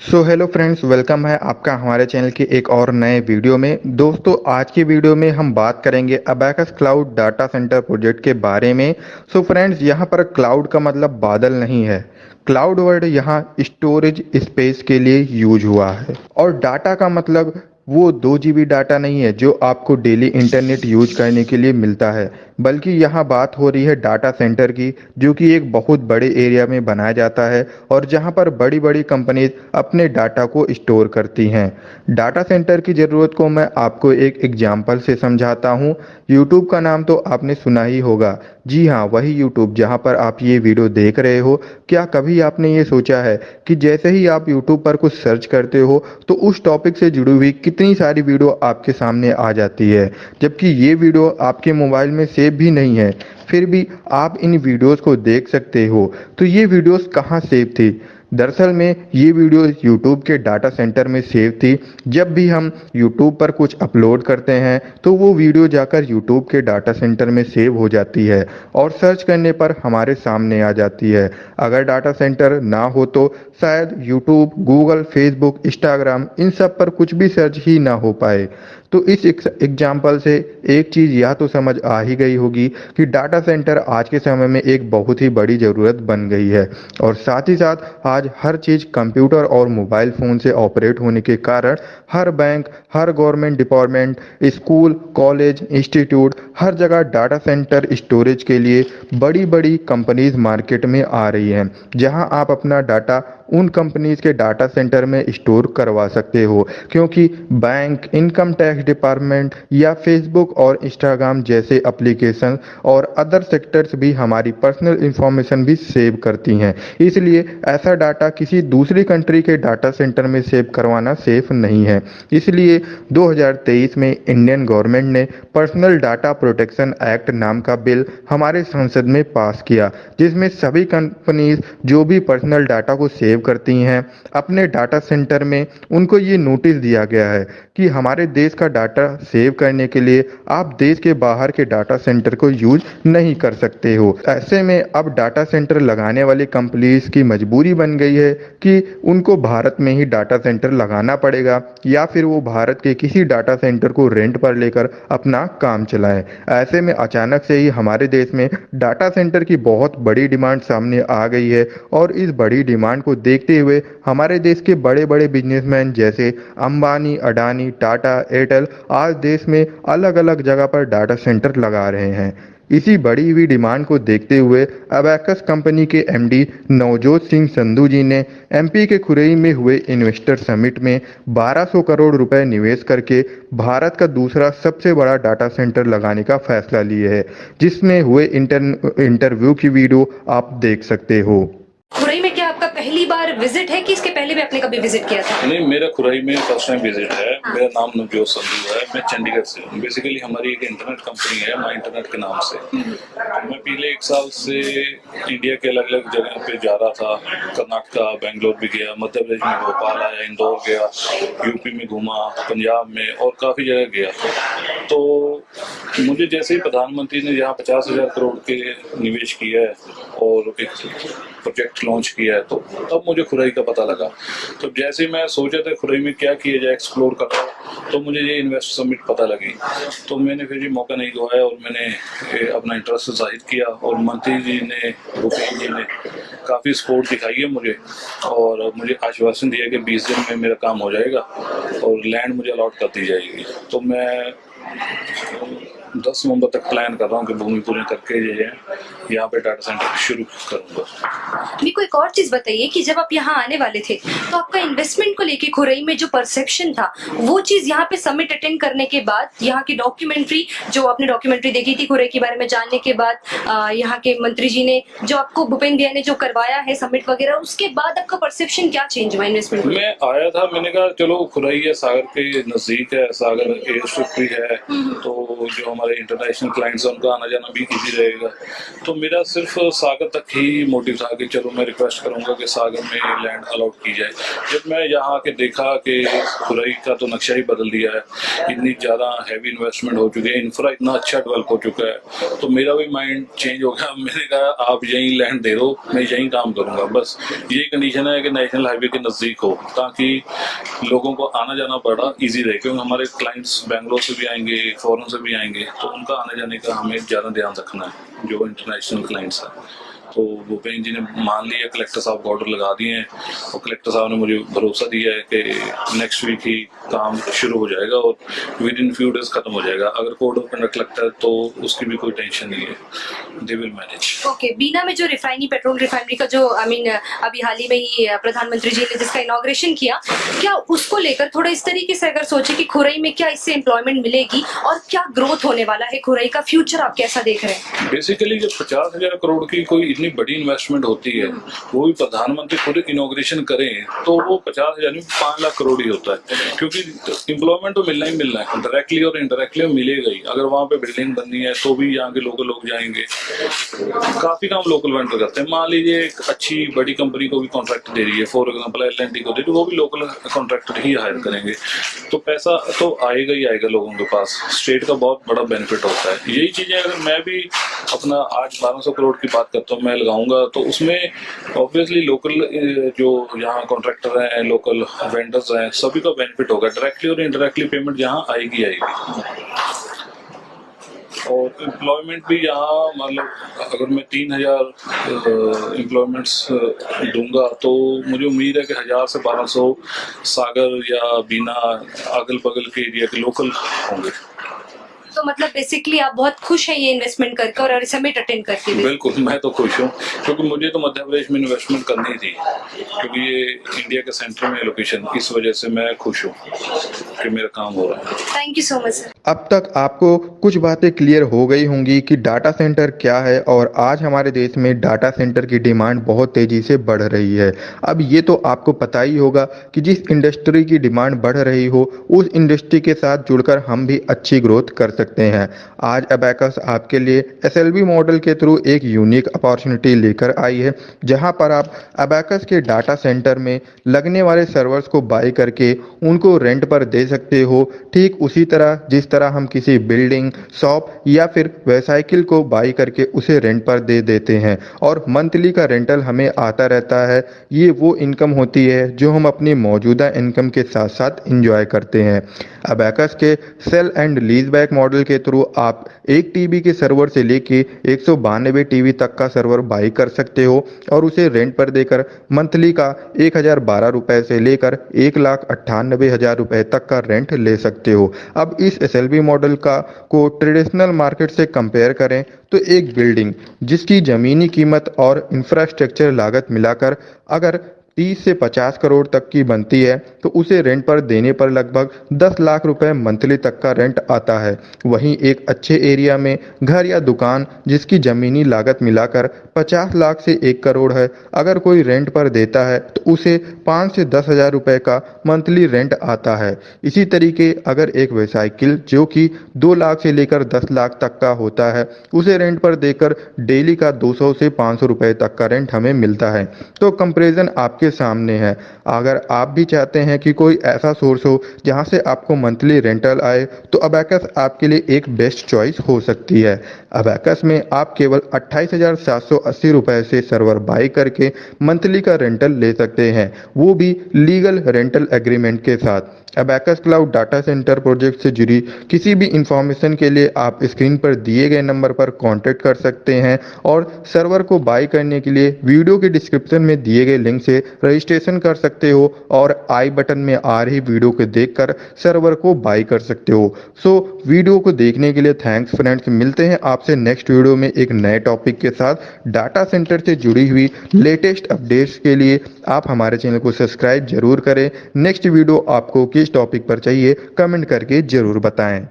Hello friends, welcome है आपका हमारे चैनल के एक और नए वीडियो में। दोस्तों, आज की वीडियो में हम बात करेंगे abacus cloud data centre project के बारे में। फ्रेंड्स, यहाँ पर क्लाउड का मतलब बादल नहीं है। क्लाउड वर्ड यहाँ स्टोरेज स्पेस के लिए यूज हुआ है, और डाटा का मतलब वो 2 GB डाटा नहीं है जो आपको डेली इंटरनेट यूज करने के लिए मिलता है, बल्कि यहाँ बात हो रही है डाटा सेंटर की, जो कि एक बहुत बड़े एरिया में बनाया जाता है और जहाँ पर बड़ी बड़ी कंपनीज अपने डाटा को स्टोर करती हैं। डाटा सेंटर की ज़रूरत को मैं आपको एक एग्जांपल से समझाता हूँ। यूट्यूब का नाम तो आपने सुना ही होगा। जी हाँ, वही यूट्यूब जहाँ पर आप ये वीडियो देख रहे हो। क्या कभी आपने ये सोचा है कि जैसे ही आप यूट्यूब पर कुछ सर्च करते हो तो उस टॉपिक से जुड़ी हुई कितनी सारी वीडियो आपके सामने आ जाती है, जबकि ये वीडियो आपके मोबाइल में सेव भी नहीं है, फिर भी आप इन वीडियोस को देख सकते हो। तो ये वीडियोस कहाँ सेव थी? दरअसल में ये वीडियो YouTube के डाटा सेंटर में सेव थी। जब भी हम YouTube पर कुछ अपलोड करते हैं तो वो वीडियो जाकर YouTube के डाटा सेंटर में सेव हो जाती है और सर्च करने पर हमारे सामने आ जाती है। अगर डाटा सेंटर ना हो तो शायद YouTube, गूगल, फेसबुक, इंस्टाग्राम इन सब पर कुछ भी सर्च ही ना हो पाए। तो इस एग्जाम्पल से एक चीज़ यह तो समझ आ ही गई होगी कि डाटा सेंटर आज के समय में एक बहुत ही बड़ी ज़रूरत बन गई है, और साथ ही साथ आज हर चीज़ कंप्यूटर और मोबाइल फ़ोन से ऑपरेट होने के कारण हर बैंक, हर government department, school, college, institute, हर जगह डाटा सेंटर स्टोरेज के लिए बड़ी बड़ी कंपनीज मार्केट में आ रही हैं, जहां आप अपना डाटा उन कंपनीज के डाटा सेंटर में स्टोर करवा सकते हो, क्योंकि बैंक, इनकम टैक्स डिपार्टमेंट या फेसबुक और इंस्टाग्राम जैसे एप्लीकेशन और अदर सेक्टर्स भी हमारी पर्सनल इंफॉर्मेशन भी सेव करती हैं। इसलिए ऐसा डाटा किसी दूसरी कंट्री के डाटा सेंटर में सेव करवाना सेफ नहीं है। इसलिए 2023 में इंडियन गवर्नमेंट ने पर्सनल डाटा प्रोटेक्शन एक्ट नाम का बिल हमारे संसद में पास किया, जिसमें सभी कंपनीज जो भी पर्सनल डाटा को सेव करती हैं अपने डाटा सेंटर में, उनको ये नोटिस दिया गया है कि हमारे देश का डाटा सेव करने के लिए आप देश के बाहर के डाटा सेंटर को यूज नहीं कर सकते हो। ऐसे में अब डाटा सेंटर लगाने वाली कंपनीज की मजबूरी बन गई है कि उनको भारत में ही डाटा सेंटर लगाना पड़ेगा, या फिर वो भारत के किसी डाटा सेंटर को रेंट पर लेकर अपना काम चलाएं। ऐसे में अचानक से ही हमारे देश में डाटा सेंटर की बहुत बड़ी डिमांड सामने आ गई है, और इस बड़ी डिमांड को देखते हुए हमारे देश के बड़े बड़े बिजनेसमैन जैसे अंबानी, अडानी, टाटा, एयरटेल आज देश में अलग अलग जगह पर डाटा सेंटर लगा रहे हैं। इसी बढ़ी हुई डिमांड को देखते हुए अबैकस कंपनी के एमडी नवजोत सिंह संधू जी ने एमपी के खुरई में हुए इन्वेस्टर समिट में 1200 करोड़ रुपए निवेश करके भारत का दूसरा सबसे बड़ा डाटा सेंटर लगाने का फैसला लिए है, जिसमें हुए इंटरव्यू की वीडियो आप देख सकते हो। खुरई में क्या आपका पहली बार विजिट है कि इसके पहले भी आपने कभी विजिट किया था? नहीं, मेरा खुरई में फर्स्ट टाइम विजिट है। मेरा नाम नवजोत संधू है, मैं चंडीगढ़ से हूँ। बेसिकली हमारी एक इंटरनेट कंपनी है माई इंटरनेट के नाम से। तो मैं पिछले 1 साल से इंडिया के अलग अलग जगह पे जा रहा था। कर्नाटका, बेंगलोर भी गया, मध्य प्रदेश में भोपाल आया, इंदौर गया, यूपी में घूमा, पंजाब में और काफ़ी जगह गया। तो मुझे जैसे ही प्रधानमंत्री ने यहाँ 50,000 करोड़ के निवेश किया है और एक प्रोजेक्ट लॉन्च किया है, तो तब मुझे खुरई का पता लगा। तो जैसे मैं सोचा था खुरई में क्या किया जाए, एक्सप्लोर करना, तो मुझे ये इन्वेस्ट समिट पता लगी। तो मैंने फिर ये मौका नहीं गवाया और मैंने अपना इंटरेस्ट जाहिर किया, और मंत्री जी ने, भूपेंद्र जी ने काफ़ी सपोर्ट दिखाई है मुझे, और मुझे आश्वासन दिया कि 20 दिन में मेरा काम हो जाएगा और लैंड मुझे अलॉट कर दी जाएगी। तो मैं 10 नवंबर तक प्लान कर रहा हूँ कि भूमि पूजन करके जो है यहाँ पे डाटा सेंटर शुरू करूँगा। मेरे को एक और चीज बताइए कि जब आप यहाँ आने वाले थे तो आपका इन्वेस्टमेंट को लेके खुरई में जो परसेप्शन था, वो चीज यहाँ पे समिट अटेंड करने के बाद, यहाँ की डॉक्यूमेंट्री, जो आपने डॉक्यूमेंट्री देखी थी खुरई के बारे में जानने के बाद, यहाँ के मंत्री जी ने जो आपको, भूपेंद्र भैया ने जो करवाया है समिट वगैरह, उसके बाद आपका परसेप्शन क्या चेंज हुआ इन्वेस्टमेंट? मैं आया था, मैंने कहा चलो खुरई है, सागर के नजदीक है, सागर एयर स्ट्रिप भी है, तो जो हमारे इंटरनेशनल क्लाइंट्स हैं उनका आना जाना भी ईजी रहेगा। तो मेरा सिर्फ सागर तक ही मोटिव था कि चलो मैं रिक्वेस्ट करूंगा कि सागर में लैंड अलॉट की जाए। जब मैं यहाँ आके देखा कि खुरई का तो नक्शा ही बदल दिया है, इतनी ज़्यादा हैवी इन्वेस्टमेंट हो चुकी है, इंफ्रा इतना अच्छा डेवलप हो चुका है, तो मेरा भी माइंड चेंज हो गया। मैंने कहा आप यहीं लैंड दे दो, मैं यहीं काम करूंगा। बस यही कंडीशन है कि नेशनल हाईवे के नज़दीक हो, ताकि लोगों को आना जाना बड़ा ईजी रहे, क्योंकि हमारे क्लाइंट्स बेंगलोर से भी आएंगे, फॉरेन से भी आएंगे, तो उनका आने जाने का हमें ज़्यादा ध्यान रखना है जो इंटरनेशनल क्लाइंट्स हैं। तो भूपेंद्र जी ने मान लिया, कलेक्टर साहब को ऑर्डर लगा दिए हैं और कलेक्टर साहब ने मुझे भरोसा दिया है कि नेक्स्ट वीक ही काम शुरू हो जाएगा और विद इन फ्यू डेज खत्म हो जाएगा। अगर कोड ऑफ कंडक्ट लगता है तो उसकी भी कोई टेंशन नहीं है, दे विल मैनेज। ओके, बीना में जो रिफाइनरी पेट्रोल रिफाइनरी का जो अभी हाल ही में ही प्रधानमंत्री जी ने जिसका इनॉग्रेशन किया, क्या उसको लेकर थोड़ा इस तरीके से अगर सोचे कि खुरई में क्या इससे एम्प्लॉयमेंट मिलेगी और क्या ग्रोथ होने वाला है, खुरई का फ्यूचर आप कैसा देख रहे हैं? बेसिकली जब 50,000 करोड़ की कोई इतनी बड़ी इन्वेस्टमेंट होती है, वो भी प्रधानमंत्री खुद इनॉग्रेशन करें, तो वो 50,000 में 5 लाख करोड़ ही होता है, क्योंकि एम्प्लॉयमेंट तो मिलना ही मिलना है, डायरेक्टली और इनडायरेक्टली मिलेगा ही। अगर वहाँ पे बिल्डिंग बननी है तो भी यहाँ के लोकल लोग जाएंगे, काफी काम लोकल वेंडर करते हैं। मान लीजिए एक अच्छी बड़ी कंपनी को भी कॉन्ट्रैक्ट दे रही है, फॉर एग्जाम्पल L&T को दे रही है, वो भी लोकल कॉन्ट्रैक्टर ही हायर करेंगे, तो पैसा तो आएगा ही आएगा लोगों के पास। स्टेट का बहुत बड़ा बेनिफिट होता है। यही चीजें अगर मैं भी अपना आज 1200 करोड़ की बात करता हूँ, मैं लगाऊंगा, तो उसमें ऑब्वियसली लोकल जो यहाँ कॉन्ट्रैक्टर हैं, लोकल वेंडर्स हैं, सभी का बेनिफिट होगा। डायरेक्टली और इनडायरेक्टली पेमेंट यहाँ आएगी आएगी। और एम्प्लॉयमेंट भी यहाँ, मतलब अगर मैं 3000 एम्प्लॉयमेंट्स दूंगा तो मुझे उम्मीद है कि 1000 से 1200 सागर या बीना अगल बगल के एरिया के लोकल होंगे। तो मतलब बेसिकली आप बहुत खुश हैं ये इन्वेस्टमेंट करके और समिट अटेंड करके भी? बिल्कुल, मैं तो खुश हूँ, क्योंकि मुझे तो मध्य प्रदेश में इन्वेस्टमेंट करनी थी, क्योंकि ये इंडिया के सेंटर में है लोकेशन। इस वजह से मैं खुश हूँ कि मेरा काम हो रहा है। Thank you so much sir. अब तक आपको कुछ बातें क्लियर हो गई होंगी कि डाटा सेंटर क्या है, और आज हमारे देश में डाटा सेंटर की डिमांड बहुत तेज़ी से बढ़ रही है। अब ये तो आपको पता ही होगा कि जिस इंडस्ट्री की डिमांड बढ़ रही हो, उस इंडस्ट्री के साथ जुड़कर हम भी अच्छी ग्रोथ कर सकते हैं। आज अबैकस आपके लिए SLB मॉडल के थ्रू एक यूनिक अपॉर्चुनिटी लेकर आई है, जहां पर आप अबैकस के डाटा सेंटर में लगने वाले सर्वर्स को बाय करके उनको रेंट पर दे सकते हो। ठीक उसी तरह जिस तरह हम किसी बिल्डिंग, शॉप या फिर वेसाइकिल को बाई करके उसे रेंट पर दे देते हैं और मंथली का रेंटल हमें आता रहता है। ये वो इनकम होती है जो हम अपनी मौजूदा इनकम के साथ साथ इंजॉय करते हैं। अबैकस के sale and lease back model के थ्रू आप एक टीवी के सर्वर से लेके 192 टीवी तक का सर्वर बाई कर सकते हो और उसे रेंट पर देकर मंथली का 1012 रुपए से लेकर 1,98,000 रुपए तक का रेंट ले सकते हो। अब इस SLB मॉडल का को ट्रेडिशनल मार्केट से कंपेयर करें तो एक बिल्डिंग जिसकी ज़मीनी कीमत और इंफ्रास्ट्रक्चर लागत मिलाकर अगर 30 से 50 करोड़ तक की बनती है, तो उसे रेंट पर देने पर लगभग 10 लाख रुपए मंथली तक का रेंट आता है। वहीं एक अच्छे एरिया में घर या दुकान जिसकी ज़मीनी लागत मिलाकर 50 लाख से 1 करोड़ है, अगर कोई रेंट पर देता है तो उसे 5 से 10 हज़ार रुपये का मंथली रेंट आता है। इसी तरीके अगर एक वेसाइकिल जो कि 2 लाख से लेकर 10 लाख तक का होता है, उसे रेंट पर देकर डेली का 200 से 500 रुपये तक का रेंट हमें मिलता है। तो कंपैरिजन आपके सामने है। अगर आप भी चाहते हैं कि कोई ऐसा सोर्स हो जहां से आपको मंथली रेंटल आए, तो अबैकस आपके लिए एक बेस्ट चॉइस हो सकती है। अबैकस में आप केवल 28,780 रुपये से सर्वर बाई करके मंथली का रेंटल ले सकते हैं, वो भी लीगल रेंटल एग्रीमेंट के साथ। Abacus cloud data centre project से जुड़ी किसी भी इंफॉर्मेशन के लिए आप स्क्रीन पर दिए गए नंबर पर कांटेक्ट कर सकते हैं और सर्वर को बाई करने के लिए वीडियो के डिस्क्रिप्शन में दिए गए लिंक से रजिस्ट्रेशन कर सकते हो और आई बटन में आ रही वीडियो को देखकर सर्वर को बाई कर सकते हो। सो वीडियो को देखने के लिए थैंक्स फ्रेंड्स। मिलते हैं आपसे नेक्स्ट वीडियो में एक नए टॉपिक के साथ। डाटा सेंटर से जुड़ी हुई लेटेस्ट अपडेट्स के लिए आप हमारे चैनल को सब्सक्राइब जरूर करें। नेक्स्ट वीडियो आपको किस टॉपिक पर चाहिए कमेंट करके जरूर बताएं।